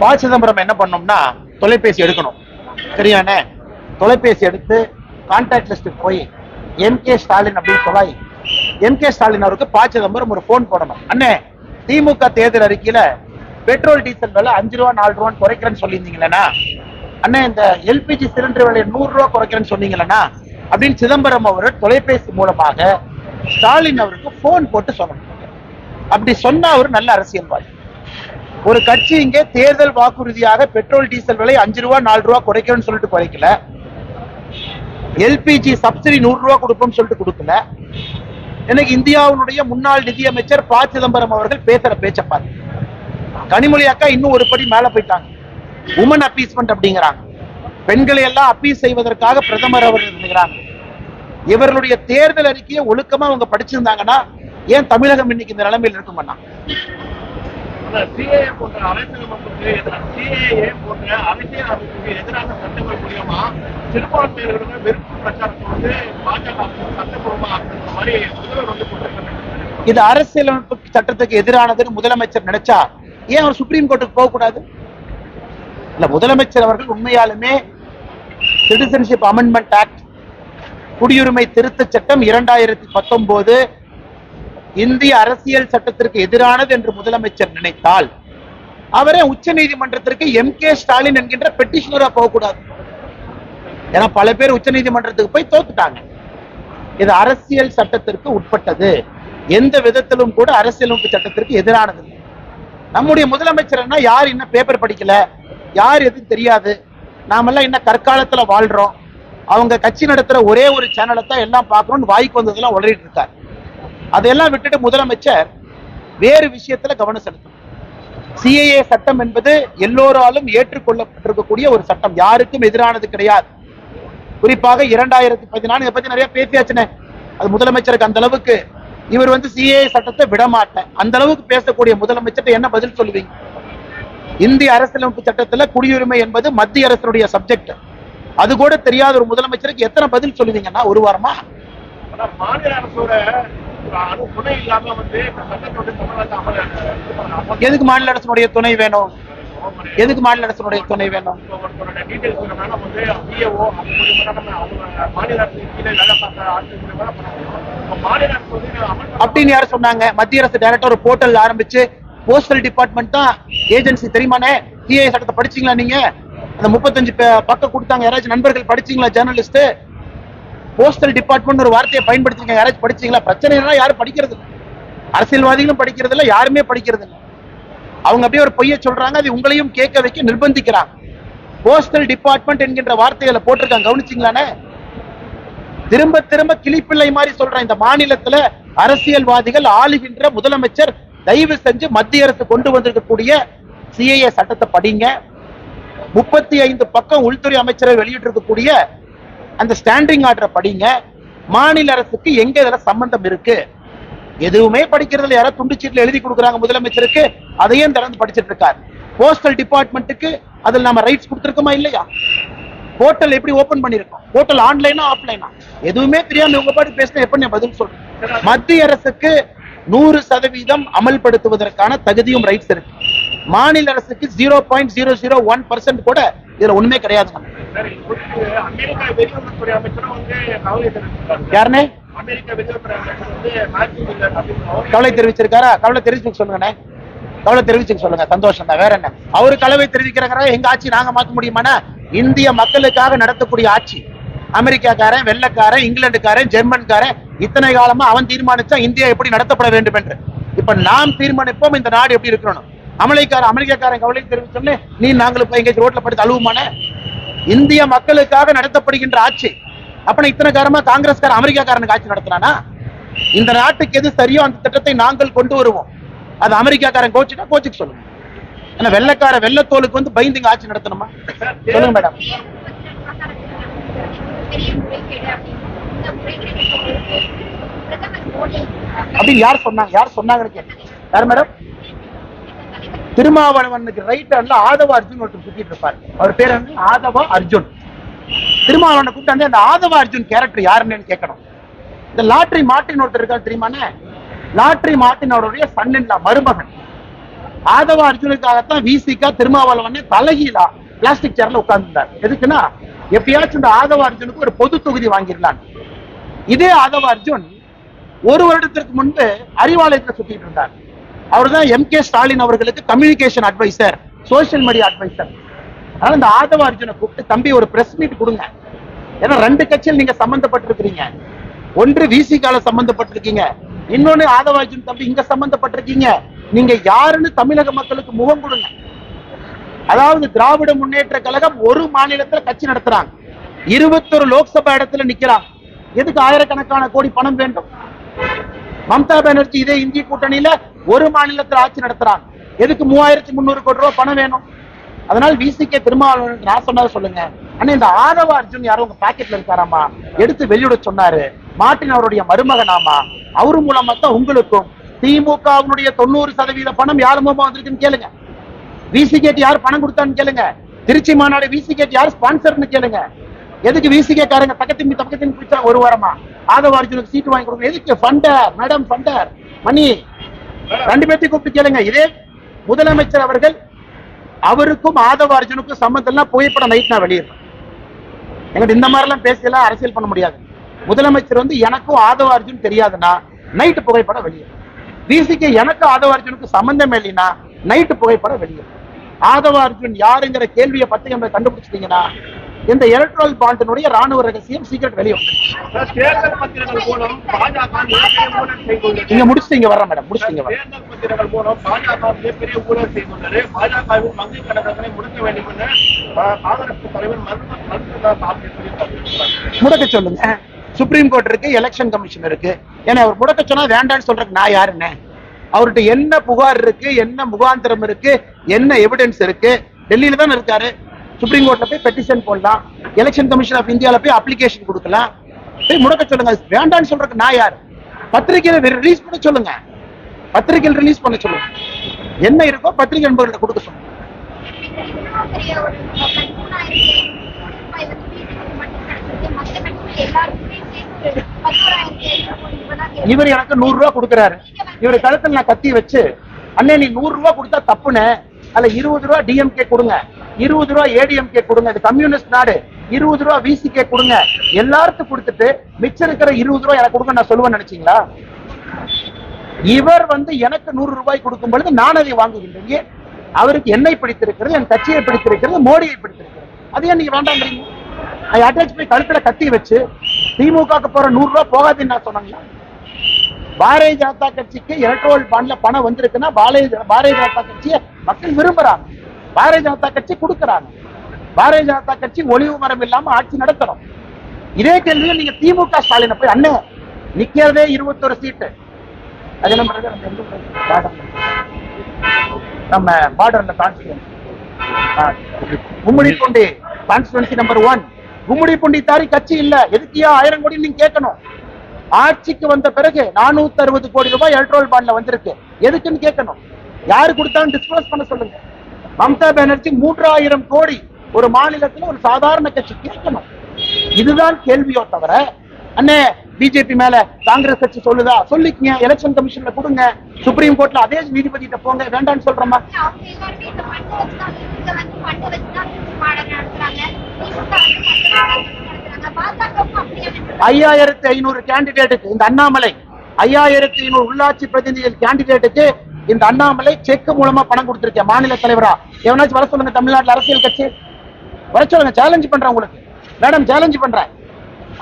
ப. சிதம்பரம் என்ன பண்ணோம்னா தொலைபேசி எடுக்கணும், சரியானே? தொலைபேசி எடுத்து கான்டாக்ட் லிஸ்ட் போய் எம்.கே. ஸ்டாலின் அப்படின்னு சொல்லாய் எம்.கே. ஸ்டாலின் அவருக்கு ப. சிதம்பரம் ஒரு போன் போடணும். அண்ணே, திமுக தேர்தல் அறிக்கையில பெட்ரோல் டீசல் விலை 5 ரூபா 4 ரூபான்னு குறைக்கிறேன்னு சொல்லியிருந்தீங்களா? அண்ணே, இந்த எல்பிஜி சிலிண்டர் விலை 100 ரூபா குறைக்கிறேன்னு சொன்னீங்களா அப்படின்னு சிதம்பரம் அவர் தொலைபேசி மூலமாக ஸ்டாலின் அவருக்கு போன் போட்டு சொல்லணும். அப்படி சொன்னா அவர் நல்ல அரசியல்வாதி. ஒரு கட்சி இங்கே தேர்தல் வாக்குறுதியாக பெட்ரோல் டீசல் விலை 5 ரூபா 4 ரூபா குறைக்கிறேன்னு சொல்லிட்டு குறைக்கல, எல்பிஜி சப்சிடி 100 ரூபா கொடுப்போம்னு சொல்லிட்டு கொடுக்கல. எனக்கு இந்தியாவுடைய முன்னாள் நிதியமைச்சர் ப. சிதம்பரம் அவர்கள் பேசுற பேச்ச பாரு. கனிமொழி அக்கா இன்னும் ஒரு படி மேல போயிட்டாங்க. உமன் அப்பீஸ்மெண்ட் அப்படிங்கிறாங்க. பெண்களை எல்லாம் அப்பீஸ் செய்வதற்காக பிரதமர் அவர்கள் இருக்கிறாங்க. இவர்களுடைய தேர்தல் அறிக்கையை ஒழுக்கமா அவங்க படிச்சிருந்தாங்கன்னா ஏன் தமிழகம் இன்னைக்கு இந்த நிலைமையில் இருக்குமாண்ணா? இது அரசியலமைப்பு சட்டத்துக்கு எதிரானதுன்னு முதலமைச்சர் நினைச்சா ஏன் அவர் சுப்ரீம் கோர்ட்டுக்கு போக கூடாது? இல்ல, முதலமைச்சர் அவர்கள் உண்மையாலுமே சிட்டிசன்ஷிப் அமெண்ட்மெண்ட் ஆக்ட், குடியுரிமை திருத்த சட்டம் 2019 இந்திய அரசியல் சட்டத்திற்கு எதிரானது என்று முதலமைச்சர் நினைத்தால் அவரே உச்ச நீதிமன்றத்திற்கு எம்.கே. ஸ்டாலின் என்கின்ற பெட்டிஷனரா போகக்கூடாது. ஏன்னா பல பேர் உச்ச நீதிமன்றத்துக்கு போய் தோத்துட்டாங்க. இது அரசியல் சட்டத்திற்கு உட்பட்டது, எந்த விதத்திலும் கூட அரசியலமைப்பு சட்டத்திற்கு எதிரானது. நம்முடைய முதலமைச்சர் என்ன, யார் இன்னும் பேப்பர் படிக்கல, யார் எதுவும் தெரியாது, நாமெல்லாம் இன்னும் கற்காலத்துல வாழ்றோம், அவங்க கட்சி நடத்துற ஒரே ஒரு சேனலை தான் எல்லாம் பார்க்கணும்னு வாய்க்கு வந்ததெல்லாம் உளறிட்டு இருக்காரு. அதையெல்லாம் விட்டுட்டு முதலமைச்சர் வேறு விஷயத்துல கவனம் செலுத்தணும். சிஏஏ சட்டம் என்பது எல்லோராலும் ஏற்றுக்கொள்ளப்பட்டிருக்கக்கூடிய ஒரு சட்டம், யாருக்கும் எதிரானது கிடையாது. குறிப்பாக 2014 பத்தி நிறைய பேசியாச்சுனே, அது முதலமைச்சருக்கு அந்த அளவுக்கு இவர் சிஏஏ சட்டத்தை விடமாட்டேன் அந்த அளவுக்கு பேசக்கூடிய முதலமைச்சர் என்ன பதில் சொல்லுவீங்க? இந்திய அரசியலமைப்பு சட்டத்துல குடியுரிமை என்பது மத்திய அரசுடைய சப்ஜெக்ட், அது கூட தெரியாத ஒரு முதலமைச்சருக்கு எத்தனை பதில் சொல்லுவீங்கன்னா ஒரு வாரமா? மாநில அரசோட எதுக்கு மாநில அரசுடைய துணை வேணும்? எதுக்கு மாநில அரசுடைய துணை வேணும்? அப்படின்னு யாரு சொன்னாங்க? மத்திய அரசு டைரக்டர் ஒரு போர்ட்டல் ஆரம்பிச்சு போஸ்டல் டிபார்ட்மெண்ட் தான் ஏஜென்சி, தெரியுமானே? சிஏஏ சட்டத்தை படிச்சீங்களா நீங்க? அந்த 35 பக்கம் கொடுத்தாங்க, யாராச்சும் நண்பர்கள் படிச்சீங்களா? ஜேர்னலிஸ்ட் போஸ்டல் டிபார்ட்மெண்ட் ஒரு வார்த்தையை பயன்படுத்திருக்காங்க, யாராச்சும் படிச்சீங்களா? பிரச்சனை யாரும் படிக்கிறது இல்லை, அரசியல்வாதிகளும் படிக்கிறது இல்லை, யாருமே படிக்கிறது இல்லை. அவங்க அப்படியே ஒரு பொய்யை சொல்றாங்க, அது உங்களையும் கேட்க வைக்க நிர்பந்திக்கிறாங்க. போஸ்டல் டிபார்ட்மெண்ட் என்கின்ற வார்த்தைகளை போட்டிருக்காங்க, கவனிச்சீங்களானே? திரும்ப திரும்ப கிளிப்பிள்ளை மாதிரி சொல்றேன். இந்த மாநிலத்துல அரசியல்வாதிகள் ஆளுகின்ற முதலமைச்சர் தயவு செஞ்சு மத்திய அரசு கொண்டு வந்திருக்கக்கூடிய சிஏஏ சட்டத்தை படிங்க. 35 பக்கம் உள்துறை அமைச்சரை வெளியிட்டிருக்கக்கூடிய அந்த ஸ்டாண்டிங் ஆர்டரை படிங்க. மாநில அரசுக்கு எங்க இதுல சம்பந்தம் இருக்கு? எதுவுமே படிக்கிறதுல, யாராவது துண்டு சீட்ல எழுதி கொடுக்குறாங்க முதலமைச்சருக்கு, அதையும் திறந்து படிச்சிட்டு இருக்காரு. போஸ்டல் டிபார்ட்மெண்ட்டுக்கு அதில் நம்ம ரைட்ஸ் கொடுத்திருக்கோமா இல்லையா? போர்ட்டல் எப்படி ஓபன் பண்ணிருக்கோம்? போர்ட்டல் ஆன்லைனா ஆஃப்லைனா? எதுவுமே தெரியாம உங்க பாட்டு பேசினா எப்படி பதில் சொல்றேன்? மத்திய அரசுக்கு 100% அமல்படுத்துவதற்கான தகுதியும் ரைட்ஸ் இருக்கு. மாநில அரசுக்கு 0.001% கூட இதுல ஒண்ணுமே கிடையாது. யாருன்னு கவலை தெரிவிச்சிருக்காரா? கவலை தெரிவிச்சு சொல்லுங்க, கவலை தெரிவிச்சு சொல்லுங்க, சந்தோஷம் தான். வேற என்ன? அவரு கவலை தெரிவிக்கிறாங்க, எங்க ஆட்சி நாங்க மாற்ற முடியுமானா? இந்திய மக்களுக்காக நடத்தக்கூடிய ஆட்சி. அமெரிக்காக்காரன், வெள்ளக்காரன், இங்கிலாந்துக்காரன், ஜெர்மன்காரன் இத்தனை காலமா அவன் தீர்மானிச்சா இந்தியா எப்படி நடத்தப்பட வேண்டும் என்று. இப்ப நாம் தீர்மானிப்போம் இந்த நாடு எப்படி இருக்கணும். அமெரிக்காக்காரன் கவலை தெரிவிச்சோம்னே நீ நாங்களும் போய் எங்கேயும் ரோட்ல படுத்து அழுவுமான? இந்திய மக்களுக்காக நடத்தப்படுகின்ற ஆட்சி. அப்ப இத்தனை காலமா காங்கிரஸ்காரன் அமெரிக்காக்காரனுக்கு ஆட்சி நடத்தினானா? இந்த நாட்டுக்கு எது சரியோ அந்த திட்டத்தை நாங்கள் கொண்டு வருவோம். அது அமெரிக்காக்காரன் கோச்சுட்டா கோச்சுக்கு சொல்லுங்க. ஆனா வெள்ளக்கார வெள்ளத்தோலுக்கு பயந்து ஆட்சி நடத்தணுமா? சொல்லுங்க மேடம். அப்படின்னு யார் சொன்னாங்க? யார் சொன்னாங்கன்னு கேட்டேன். யார் மேடம்? திருமாவளவனுக்கு ரைட் ஹேண்ட்ல ஆதவ அர்ஜுன் ஒருத்தர் சுத்திட்டு இருப்பாரு. அவர் பேர் ஆதவ அர்ஜுன். திருமாவளவனை கூப்பிட்டு அந்த ஆதவ அர்ஜுன் கேரக்டர் யாருன்னு கேட்கணும். இந்த லாட்ரி மார்ட்டின் ஒருத்தர் இருக்காரு தெரியுமானே? லாட்ரி மார்ட்டின் அவருடைய சன்-இன்-லா, மருமகன். ஆதவ அர்ஜுனுக்காகத்தான் விசிகா திருமாவளவன் தலைகீழா பிளாஸ்டிக் சேர்ல உட்கார்ந்துட்டார். எதுக்குன்னா எப்பயாச்சும் இந்த ஆதவ அர்ஜுனுக்கு ஒரு பொது தொகுதி வாங்கிடலாம். இதே ஆதவ அர்ஜுன் ஒரு வருடத்திற்கு முன்பு அறிவாலயத்துல சுத்திட்டு இருந்தார். அவர் தான் MK ஸ்டாலின் அவர்களுக்கு communication adviser, social media adviser. அதனால இந்த ஆதவ அர்ஜுனை கூப்பிட்டு தம்பி ஒரு பிரஸ் மீட் கொடுங்க. ஏன்னா 2 கட்சியில் நீங்க சம்பந்தப்பட்டிருக்கிறீங்க. ஒன்று விசிகால சம்பந்தப்பட்டிருக்கீங்க, இன்னொன்னு ஆதவ அர்ஜுன் தம்பி இங்க சம்பந்தப்பட்டிருக்கீங்க. நீங்க யாருன்னு தமிழக மக்களுக்கு முகம் கொடுங்க. அதாவது திராவிட முன்னேற்ற கழகம் ஒரு மாநிலத்துல கட்சி நடத்துறாங்க, 21 லோக்சபா இடத்துல நிக்கிறாங்க. எதுக்கு ஆயிரக்கணக்கான கோடி பணம் வேண்டும்? மம்தா பானர்ஜி இதே இந்திய கூட்டணியில ஒரு மாநிலத்தில் ஆட்சி நடத்துறாங்க, எதுக்கு 3300 கோடி ரூபாய் பணம் வேணும்? அதனால விசிகே திருமாவளவன் நான் சொன்னதை சொல்லுங்க. ஆனா இந்த ஆதவ அர்ஜுன் யாரும் உங்க பாக்கெட்ல இருக்காராமா, எடுத்து வெளியிட சொன்னாரு. மார்ட்டின் அவருடைய மருமகனாமா, அவரு மூலமா தான் உங்களுக்கும் திமுகவினுடைய 90% பணம் யார் மூலமா வந்திருக்குன்னு கேளுங்க. விசிகேக்கு யார் பணம் கொடுத்தான்னு கேளுங்க. திருச்சி மாநாடு விசிகேக்கு யார் ஸ்பான்சர்னு கேளுங்க. எதுக்கு விசிகே காரங்க பக்கத்தின் பிடிச்சா ஒரு வாரமா ஆதவ அர்ஜுனுக்கு சீட்டு வாங்கி கொடுங்க? எதுக்கு? ஃபண்டர் மேடம், ஃபண்டர் மணி 2 பேர்த்தையும் கூப்பிட்டு கேளுங்க. இதே முதலமைச்சர் அவர்கள் அவருக்கும் ஆதவ அர்ஜுனுக்கும் சம்பந்தம் எல்லாம் புகைப்படம் நைட் நான் வெளியிடுறேன். எங்கிட்ட இந்த மாதிரி எல்லாம் பேசலாம் அரசியல் பண்ண முடியாது. முதலமைச்சர் வந்து எனக்கும் ஆதவ அர்ஜுன் தெரியாதுன்னா நைட்டு புகைப்படம் வெளியிடும். விசிகே எனக்கு ஆதவ அர்ஜுனுக்கு சம்பந்தம் இல்லைன்னா நைட்டு புகைப்படம் வெளியிடும். ஆதவ அர்ஜுன் யாருங்கிற கேள்வியை பத்தி நம்ம கண்டுபிடிச்சிட்டீங்கன்னா இந்த எலக்ட்ரல் பாண்டினுடைய ராணுவ ரகசியம் சீக்கிரம் வெளியே தேர்தல் பத்திரங்கள் மூலம் பாஜக மிகப்பெரிய ஊழல் செய்துள்ளது. நீங்க முடிச்சுட்டீங்க வர்ற மேடம், முடிச்சுட்டீங்க. தேர்தல் பத்திரங்கள் மூலம் பாஜக மிகப்பெரிய ஊழல் செய்துள்ளது. பாஜகவின் வங்கி கணக்குகளை முடக்க வேண்டும் என காங்கிரஸ் தலைவர் முடக்க சொல்லுங்க. சுப்ரீம் கோர்ட் இருக்கு, எலெக்ஷன் கமிஷன் இருக்கு. ஏன்னா அவர் முடக்க சொன்னா வேண்டான்னு சொல்றதுக்கு நான் யாருன்னு? அவர்கிட்ட என்ன புகார் இருக்கு, என்ன முகாந்திரம் இருக்கு, என்ன எவிடன்ஸ் இருக்கு? டெல்லியில தான் இருக்காரு. சுப்ரீம் கோர்ட்ல போய் பெட்டிஷன் போடலாம், எலெக்ஷன் கமிஷன் ஆஃப் இந்தியால போய் அப்ளிகேஷன் கொடுக்கலாம். போய் முடக்க சொல்லுங்க. வேண்டான்னு சொல்றதுக்கு நான் யார்? பத்திரிகையில ரிலீஸ் பண்ண சொல்லுங்க, பத்திரிகையில் ரிலீஸ் பண்ண சொல்லுங்க. என்ன இருக்கோ பத்திரிகை நண்பர்கள்ட்ட கொடுக்க சொல்லுங்க. இவர் எனக்கு 100 ரூபாய் கொடுக்கிறாரு. இவர் கழுத்துல நான் கத்தி வச்சு, அண்ணே நீ 100 ரூபாய் கொடுத்தா தப்புன்னு, அதுல 20 ரூபாய் டிஎம்கே கொடுங்க, 20 ரூபாய் ஏடிஎம்கே கொடுங்க, இது கம்யூனிஸ்ட் நாடு, 20 ரூபாய் விசிகே கொடுங்க, எல்லாருக்கும் கொடுத்துட்டு மிச்சம் இருக்கிற 20 ரூபாய் எனக்கு கொடுங்க நான் சொல்லுவேன்னு நினைச்சீங்களா? இவர் வந்து எனக்கு 100 ரூபாய் கொடுக்கும் பொழுது நான் அதை வாங்குகின்றேன். அவருக்கு என்னை பிடித்திருக்கிறது, என் கட்சியை பிடித்திருக்கிறது, மோடியை பிடித்திருக்கிறது. அது ஏன் நீங்க வேண்டாங்கிறீங்க? அட்டாச் போய் கழுத்துல கத்தி வச்சு திமுக போற 100 ரூபாய் போகாதுன்னு நான் சொன்னாங்களா? பாரதிய ஜனதா கட்சிக்கு எலக்ட்ரல் பாண்ட்ல பணம் வந்திருக்குன்னா பாரதிய ஜனதா கட்சியை மக்கள் விரும்புறாங்க, பாரதிய ஜனதா கட்சி கொடுக்கறாங்க. பாரதிய ஜனதா கட்சி ஒளிவு மரம் இல்லாம ஆட்சி நடத்தணும். இதே கேள்வியை நீங்க திமுக ஸ்டாலினை போய், அண்ணே நிக்கிறதே 21 சீட்டு, அது நம்ம பார்டர்ல constituency Gummidipoondi constituency number 1 Gummidipoondi தாரி கட்சி இல்ல, எதுக்கியா 1000 கோடி நீங்க கேட்கணும்? ஆட்சிக்கு வந்த பிறகு 460 கோடி ரூபாய் எலக்ட்ரல் பாண்ட்ல வந்திருக்கு, எதுக்குன்னு கேட்கணும். யாரு கொடுத்தாலும் டிஸ்போஸ் பண்ண சொல்லுங்க. மம்தா பானர்ஜி 3000 கோடி ஒரு மாநிலத்தில் ஒரு சாதாரண கட்சி கேட்கணும். இதுதான் கேள்வியோ தவிர, அண்ணே பிஜேபி மேல காங்கிரஸ் கட்சி சொல்லுதா, சொல்லிக்கங்க, எலெக்ஷன் கமிஷன்ல கொடுங்க, சுப்ரீம் கோர்ட்ல அதே நீதிபதி கிட்ட போங்க, வேண்டான்னு சொல்றோமா? 5500 கேண்டிடேட்டுக்கு இந்த அண்ணாமலை, 5500 உள்ளாட்சி பிரதிநிதிகள் கேண்டிடேட்டுக்கு இந்த அண்ணாமலை செக் மூலமா பணம் கொடுத்திருக்கேன் மாநில தலைவரா. எவனாச்சும் வர சொல்லுங்க, தமிழ்நாட்டில் அரசியல் கட்சி வர சொல்லுங்க. சேலஞ்ச் பண்றேன் உங்களுக்கு மேடம், சேலஞ்ச் பண்றேன்.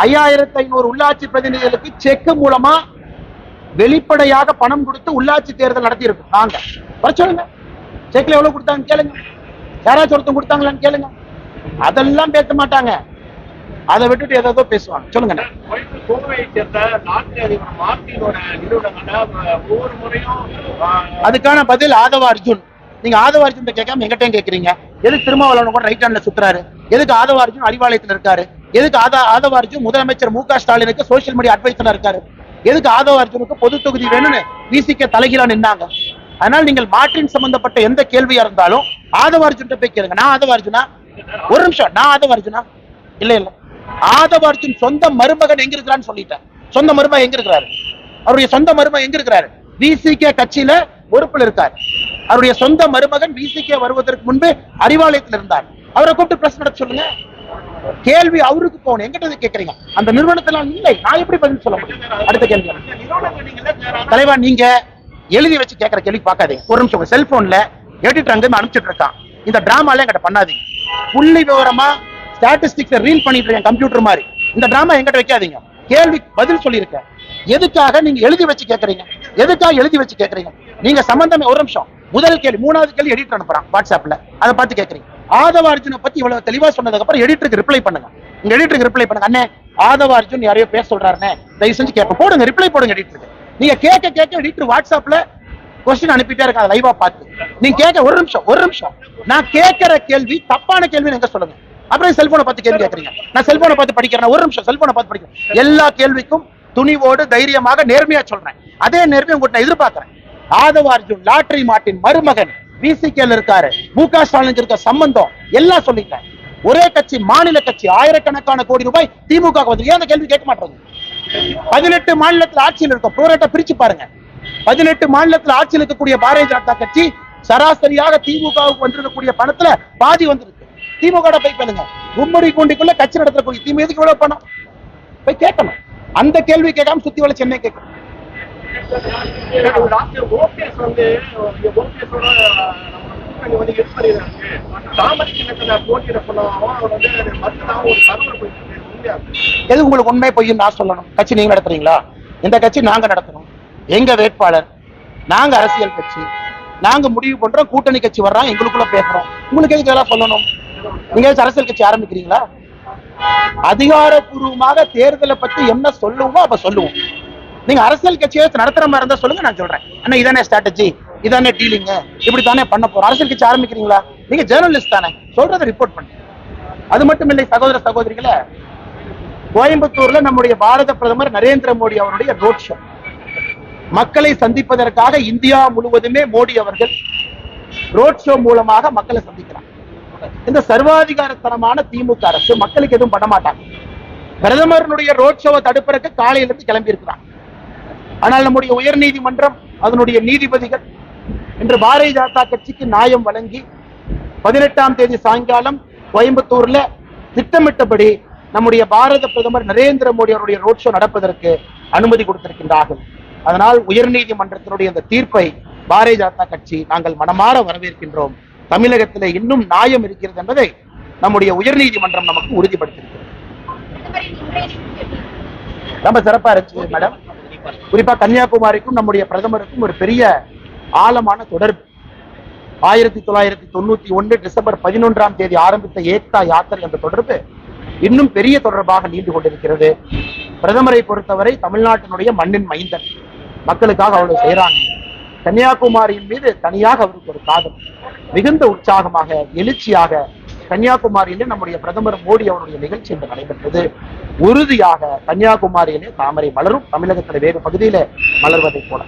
5500 உள்ளாட்சி பிரதிநிதிகளுக்கு செக் மூலமா வெளிப்படையாக பணம் கொடுத்து உள்ளாட்சி தேர்தல் நடத்தி இருக்கு. நாங்க வர சொல்லுங்க. செக்ல எவ்வளவு கொடுத்தாங்க கேளுங்க, யாராச்சும் ஒருத்தம் கொடுத்தாங்களான்னு கேளுங்க. அதெல்லாம் பேச மாட்டாங்க, அதை விட்டுட்டு ஏதோ பேசுவாங்க. சொல்லுங்க. கோவையை சேர்ந்த நாட்டு அதிபர் மார்ட்டினோட நிறுவனங்களை ஒவ்வொரு முறையும் அதுக்கான பதில் ஆதவ அர்ஜுன். நீங்க ஆதவ அர்ஜுன் கேட்காம எங்கிட்டையும் கேட்கறீங்க. எதுக்கு திருமாவளவன் கூட ரைட் ஹேண்ட்ல சுத்துறாரு? எதுக்கு ஆதவ அர்ஜுன் அறிவாலயத்தில் இருக்காரு? எதுக்கு ஆதவ அர்ஜுன் முதலமைச்சர் மு க ஸ்டாலினுக்கு சோசியல் மீடியா அட்வைசரா இருக்காரு? எதுக்கு ஆதவ அர்ஜுனுக்கு பொது தொகுதி வேணும்னு விசிகே தலைகீழா நின்னாங்க? அதனால நீங்கள் மார்ட்டின் சம்பந்தப்பட்ட எந்த கேள்வியா இருந்தாலும் ஆதவ அர்ஜுன் போய் கேளுங்க. நான் ஆதவ அர்ஜுனா? ஒரு நிமிஷம், நான் ஆதவ அர்ஜுனா? இல்ல இல்ல, ஆதவ அர்ஜுன் சொந்த மருமகன் எங்க இருக்கிறான்னு சொல்லிட்டேன். சொந்த மருமகன் எங்க இருக்கிறாரு? அவருடைய சொந்த மருமகன் எங்க இருக்கிறாரு? விசிகே கட்சியில பொறுப்புல இருக்காரு. அவருடைய சொந்த மருமகன் விசிகே வருவதற்கு முன்பு அறிவாலயத்தில் இருந்தார். அவரை கூப்பிட்டு பிரஸ் நடத்த சொல்லுங்க. கேள்வி அவருக்கு போகணும். எங்கிட்ட கேட்கறீங்க? அந்த நிறுவனத்துல இல்லை, நான் எப்படி பதில் சொல்ல முடியும்? அடுத்த கேள்வி. தலைவா, நீங்க எழுதி வச்சு கேட்கிற கேள்வி பார்க்காதீங்க. ஒரு நிமிஷம். செல்போன்ல எடிட்டர் அங்க அனுப்பிச்சிட்டு இருக்கான். இந்த டிராமால எங்கிட்ட பண்ணாதீங்க. புள்ளி விவரமா ஸ்டாட்டிஸ்டிக்ஸ் ரீல் பண்ணிட்டு இருக்கேன் கம்ப்யூட்டர் மாதிரி. இந்த டிராமா எங்கிட்ட வைக்காதீங்க. கேள்வி பதில் சொல்லியிருக்கேன். எதுக்காக நீங்க எழுதி வச்சு கேட்கறீங்க? எதுக்காக எழுதி வச்சு கேட்கறீங்க? நீங்க சம்பந்தமே. ஒரு நிமிஷம். முதல் கேள்வி. மூணாவது கேள்வி எடிட்டர் அனுப்புறான் வாட்ஸ்அப்ல. அதை பார்த்து கேட்கறீங்க. ஆதவ அர்ஜுனை பத்தி இவ்வளவு தெளிவா சொன்னதுக்கு அப்புறம் எடிட்டருக்கு ரிப்ளை பண்ணுங்க. இங்க எடிட்டருக்கு ரிப்ளை பண்ணுங்க. அண்ணே, ஆதவ அர்ஜுன் யாரையோ பேச சொல்றாருன்னு தயவு செஞ்சு கேட்ப போடுங்க. ரிப்ளை போடுங்க எடிட்டருக்கு. நீங்க கேட்க எடிட்டர் வாட்ஸ்அப்ல கொஸ்டின் அனுப்பிட்டே இருக்காங்க லைவா பார்த்து. நீங்க கேட்க ஒரு நிமிஷம். நான் கேட்கிற கேள்வி தப்பான கேள்வி எங்க சொல்லுங்க. அப்புறம் செல்போனை பார்த்து கேள்வி கேட்கறீங்க. நான் செல்போனை பார்த்து படிக்கிறேன். ஒரு நிமிஷம். செல்போனை பார்த்து படிக்கிறேன். எல்லா கேள்விக்கும் துணிவோடு தைரியமாக நேர்மையா சொல்றேன். அதே நேர்மையை உங்கள்கிட்ட நான் எதிர்பார்க்கிறேன். ஆதவ அர்ஜுன் லாட்டரி மார்ட்டின் மருமகன், விசிகேல இருக்காரு, முக ஸ்டாலினுக்கு இருக்க சம்பந்தம் எல்லாம் சொல்லிட்டேன். ஒரே கட்சி, மாநில கட்சி, ஆயிரக்கணக்கான கோடி ரூபாய் திமுக வந்து ஏன் அந்த கேள்வி கேட்க மாட்டேங்க? 18 மாநிலத்தில் ஆட்சியில் இருக்கும். ப்ரோரேட்டா பிரிச்சு பாருங்க. 18 மாநிலத்தில் ஆட்சியில் இருக்கக்கூடிய பாரதிய ஜனதா கட்சி சராசரியாக திமுகவுக்கு வந்திருக்கக்கூடிய பணத்துல பாதி வந்திருக்கு. திமுக போய் கேளுங்க. கும்மடி கூண்டிக்குள்ள கட்சி நடத்தக்கூடிய திமுக எதுக்கு இவ்வளவு பணம் போய் கேட்கணும். அந்த கேள்வி கேட்காம சுத்தி வள சென்னை கேட்கணும். எது உங்களுக்கு உண்மை பொய்யும் நான் சொல்லணும்? கட்சி நீங்க நடத்துறீங்களா? இந்த கட்சி நாங்க நடத்தணும். எங்க வேட்பாளர், நாங்க அரசியல் கட்சி, நாங்க முடிவு பண்றோம். கூட்டணி கட்சி வர்றாங்க, எங்களுக்குள்ள பேசுறோம். உங்களுக்கு எதுக்கு இதெல்லாம் சொல்லணும்? நீங்க அரசியல் கட்சி ஆரம்பிக்கிறீங்களா? அதிகாரப்பூர்வமாக தேர்தலை பத்தி என்ன சொல்லுவோமோ அப்ப சொல்லுவோம். நீங்க அரசியல் கட்சியை நடத்துற மாதிரி இருந்தா சொல்லுங்க, நான் சொல்றேன். அண்ணா இதானே ஸ்ட்ராட்டஜி, இதானே டீலிங், இப்படித்தானே பண்ண போறோம். அரசியல் கட்சி ஆரம்பிக்கிறீங்களா? நீங்க ஜேர்னலிஸ்ட் தானே, சொல்றதை ரிப்போர்ட் பண்ணுங்க. அது மட்டும் இல்லை சகோதர சகோதரிகளே, கோயம்புத்தூர்ல நம்முடைய பாரத பிரதமர் நரேந்திர மோடி அவருடைய ரோட் ஷோ. மக்களை சந்திப்பதற்காக இந்தியா முழுவதுமே மோடி அவர்கள் ரோட் ஷோ மூலமாக மக்களை சந்திக்கிறார். இந்த சர்வாதிகாரத்தனமான திமுக அரசு மக்களுக்கு எதுவும் பண்ண மாட்டாங்க. பிரதமருடைய ரோட் ஷோவை தடுப்பதற்கு காலையிலிருந்து கிளம்பி இருக்கிறார். ஆனால் நம்முடைய உயர் நீதிமன்றம் அதனுடைய நீதிபதிகள் இன்று பாரதிய ஜனதா கட்சிக்கு நியாயம் வழங்கி 18ஆம் தேதி சாயங்காலம் கோயம்புத்தூர்ல திட்டமிட்டபடி நம்முடைய பாரத பிரதமர் நரேந்திர மோடி அவருடைய ரோட் ஷோ நடப்பதற்கு அனுமதி கொடுத்திருக்கின்றார்கள். அதனால் உயர் நீதிமன்றத்தினுடைய இந்த தீர்ப்பை பாரதிய ஜனதா கட்சி நாங்கள் மனமாற வரவேற்கின்றோம். தமிழகத்திலே இன்னும் நியாயம் இருக்கிறது என்பதை நம்முடைய உயர் நீதிமன்றம் நமக்கு உறுதிப்படுத்தியிருக்கிறது. ரொம்ப சிறப்பா இருந்துச்சு மேடம். குறிப்பா கன்னியாகுமரிக்கும் நம்முடைய பிரதமருக்கும் ஒரு பெரிய ஆழமான தொடர்பு. 1991 டிசம்பர் 11ஆம் தேதி ஆரம்பித்த ஏக்தா யாத்திரை என்ற தொடர்பு இன்னும் பெரிய தொடர்பாக நீண்டு கொண்டிருக்கிறது. பிரதமரை பொறுத்தவரை தமிழ்நாட்டினுடைய மண்ணின் மைந்தன், மக்களுக்காக அவ்வளவு செய்யறாங்க. கன்னியாகுமரியின் மீது தனியாக அவருக்கு ஒரு காதல். மிகுந்த உற்சாகமாக எழுச்சியாக கன்னியாகுமரியிலே நம்முடைய பிரதமர் மோடி அவருடைய நிகழ்ச்சி என்று நடைபெற்றது. உறுதியாக கன்னியாகுமரியிலே தாமரை மலரும், தமிழகத்தில் வேறு பகுதியில மலர்வதை போல.